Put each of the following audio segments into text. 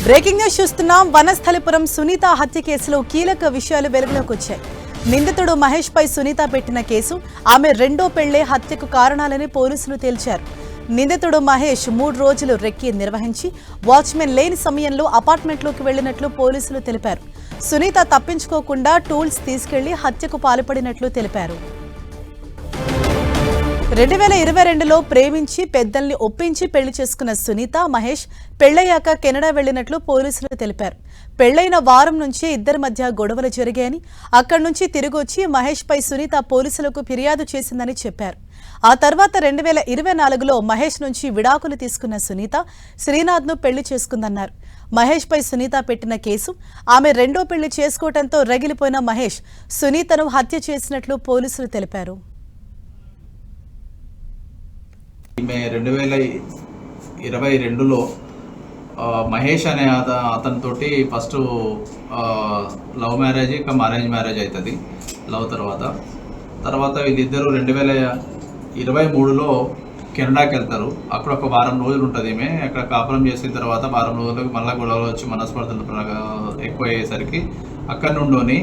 Breaking news చూస్తున్నాం. వనస్థలిపురం సునీత హత్య కేసులో కీలక విషయాలు వెలుగులోకి వచ్చాయి. నిందితుడు మహేష్ పై సునీత పెట్టిన కేసు ఆమె రెండో పెళ్లే హత్యకు కారణాలని పోలీసులు తేల్చారు. నిందితుడు మహేష్ 3 రోజులు రెక్కీ నిర్వహించి వాచ్మెన్ లేని సమయంలో అపార్ట్మెంట్లోకి వెళ్లినట్లు పోలీసులు తెలిపారు. సునీత తప్పించుకోకుండా టూల్స్ తీసుకెళ్లి హత్యకు పాల్పడినట్లు తెలిపారు. 2022లో ప్రేమించి పెద్దల్ని ఒప్పించి పెళ్లి చేసుకున్న సునీత మహేష్ పెళ్లయ్యాక కెనడా వెళ్లినట్లు పోలీసులు తెలిపారు. పెళ్లైన వారం నుంచే ఇద్దరి మధ్య గొడవలు జరిగాయని, అక్కడి నుంచి తిరిగొచ్చి మహేష్ పై సునీత పోలీసులకు ఫిర్యాదు చేసిందని చెప్పారు. ఆ తర్వాత 2024లో మహేష్ నుంచి విడాకులు తీసుకున్న సునీత శ్రీనాథ్ను పెళ్లి చేసుకుందన్నారు. మహేష్ పై సునీత పెట్టిన కేసు ఆమె రెండో పెళ్లి చేసుకోవడంతో రగిలిపోయిన మహేష్ సునీతను హత్య చేసినట్లు పోలీసులు తెలిపారు. ఈమె 2022లో మహేష్ అనే అతనితోటి first love marriage arrange marriage అవుతుంది. లవ్ తర్వాత వీళ్ళిద్దరూ 2023లో కెనడాకి వెళ్తారు. అక్కడ ఒక వారం రోజులు ఉంటుంది. ఈమె అక్కడ కాపురం చేసిన తర్వాత వారం రోజులకు మళ్ళీ గొడవలు వచ్చి మనస్పర్ధలు ఎక్కువ అయ్యేసరికి అక్కడ నుండి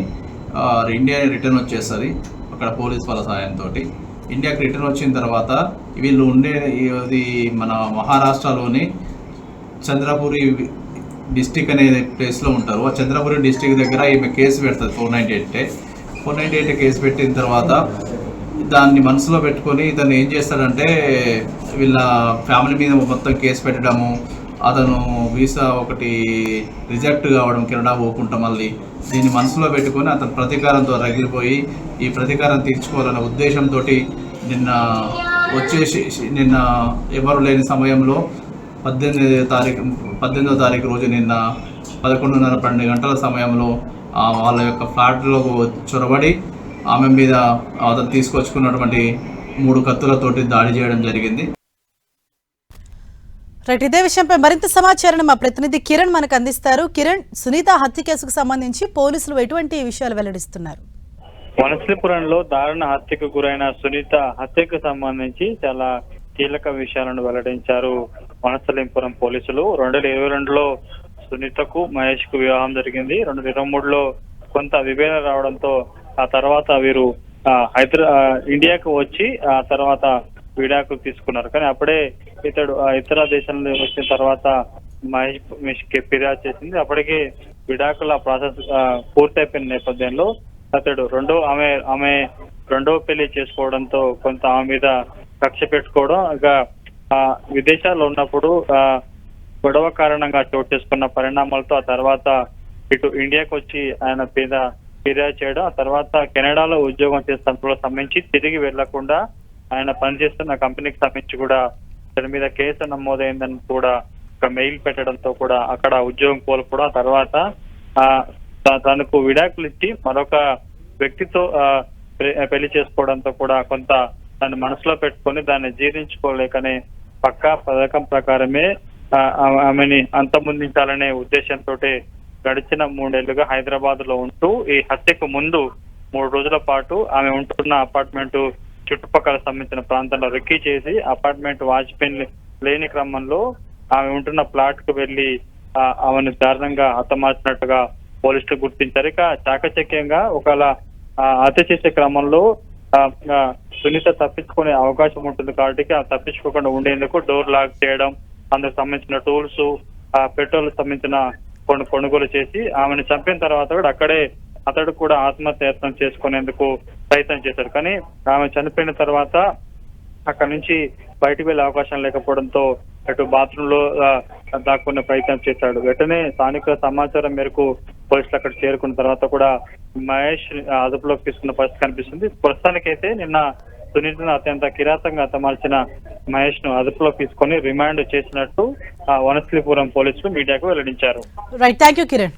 ఇండియా రిటర్న్ వచ్చేస్తుంది. అక్కడ పోలీస్ వాళ్ళ సహాయంతో ఇండియాకి రిటర్న్ వచ్చిన తర్వాత వీళ్ళు ఉండేది మన మహారాష్ట్రలోని చంద్రపురి డిస్టిక్ అనే ప్లేస్లో ఉంటారు. ఆ చంద్రపురి డిస్టిక్ దగ్గర ఈమె కేసు పెడుతుంది 498 కేసు పెట్టిన తర్వాత దాన్ని మనసులో పెట్టుకొని ఇతను ఏం చేస్తాడంటే వీళ్ళ ఫ్యామిలీ మీద మొత్తం కేసు పెట్టడము, అతను వీసా ఒకటి రిజెక్ట్ కావడం, కెనడా పోకుండా మళ్ళీ దీన్ని మనసులో పెట్టుకొని అతను ప్రతీకారంతో రగిలిపోయి ఈ ప్రతీకారం తీర్చుకోవాలనే ఉద్దేశంతో నిన్న ఎవరు లేని సమయంలో 18వ తారీఖు రోజు నిన్న 11:30-12 గంటల సమయంలో వాళ్ళ యొక్క ఫ్లాట్లో చొరబడి ఆమె మీద అతను తీసుకొచ్చుకున్నటువంటి 3 కత్తులతోటి దాడి చేయడం జరిగింది. రైట్, ఇదే విషయంపై మరింత సమాచారాన్ని మా ప్రతినిధి కిరణ్ మనకు అందిస్తారు. కిరణ్, సునీత హత్య కేసుకు సంబంధించి పోలీసులు ఎటువంటి విషయాలు వెల్లడిస్తున్నారు? వనస్థలిపురంలో దారుణ హత్యకు గురైన సునీత హత్యకు సంబంధించి చాలా కీలక విషయాలను వెల్లడించారు వనస్థలిపురం పోలీసులు. 2022లో సునీతకు మహేష్ కు వివాహం జరిగింది. 2023లో కొంత విభేదం రావడంతో ఆ తర్వాత వీరు ఇండియాకు వచ్చి ఆ తర్వాత విడాకులు తీసుకున్నారు. కానీ అప్పుడే ఇతడు ఇతర దేశంలో వచ్చిన తర్వాత మహేష్ కి ఫిర్యాదు చేసింది. అప్పటికే విడాకుల ప్రాసెస్ పూర్తయిపోయిన నేపథ్యంలో అతడు ఆమె రెండో పెళ్లి చేసుకోవడంతో కొంత ఆమె మీద కక్ష పెట్టుకోవడం, ఇక విదేశాల్లో ఉన్నప్పుడు గొడవ కారణంగా చోటు చేసుకున్న పరిణామాలతో ఆ తర్వాత ఇటు ఇండియాకు వచ్చి ఆయన మీద ఫిర్యాదు చేయడం, ఆ తర్వాత కెనడాలో ఉద్యోగం చేస్తున్నప్పుడు సంబంధించి తిరిగి వెళ్లకుండా ఆయన పనిచేస్తున్న కంపెనీకి సంబంధించి కూడా తన మీద కేసు నమోదైందని కూడా ఒక మెయిల్ పెట్టడంతో కూడా అక్కడ ఉద్యోగం కోల్పోవడం, ఆ తర్వాత తనకు విడాకులు ఇచ్చి మరొక వ్యక్తితో పెళ్లి చేసుకోవడంతో కూడా కొంత దాన్ని మనసులో పెట్టుకొని దాన్ని జీర్ణించుకోలేకనే పక్కా పథకం ప్రకారమే ఆమెని అంతమొందించాలనే ఉద్దేశంతో గడిచిన 3 ఏళ్లుగా హైదరాబాద్ లో ఉంటూ ఈ హత్యకు ముందు 3 రోజుల పాటు ఆమె ఉంటున్న అపార్ట్మెంట్ చుట్టుపక్కల సంబంధించిన ప్రాంతంలో రెక్కీ చేసి అపార్ట్మెంట్ వాచ్మెన్ లేని క్రమంలో ఆమె ఉంటున్న ప్లాట్ కు వెళ్లి ఆమెను దారుణంగా హతమార్చినట్టుగా పోలీసులు గుర్తించారు. ఇక చాకచక్యంగా ఒకవేళ హత్య చేసే క్రమంలో సునీత తప్పించుకునే అవకాశం ఉంటుంది కాబట్టి తప్పించుకోకుండా ఉండేందుకు డోర్ లాక్ చేయడం, అందుకు సంబంధించిన టూల్స్, పెట్రోల్ సంబంధించిన కొనుగోలు చేసి ఆమెను చంపిన తర్వాత కూడా అక్కడే అతడు కూడా ఆత్మహత్యత్నం చేసుకునేందుకు ప్రయత్నం చేశాడు. కానీ ఆమె చనిపోయిన తర్వాత అక్కడి నుంచి బయటకు వెళ్లే అవకాశం లేకపోవడంతో అటు బాత్రూమ్ లో దాక్కునే ప్రయత్నం చేశాడు. వెంటనే స్థానికుల సమాచారం మేరకు పోలీసులు అక్కడ చేరుకున్న తర్వాత కూడా మహేష్ అదుపులోకి తీసుకున్న పరిస్థితి కనిపిస్తుంది. ప్రస్తుతానికైతే నిన్న సునీతను అత్యంత కిరాతంగా హతమార్చిన మహేష్ ను అదుపులోకి తీసుకొని రిమాండ్ చేసినట్టు వనస్థలిపురం పోలీసులు మీడియాకు వెల్లడించారు. Right, thank you Kiran.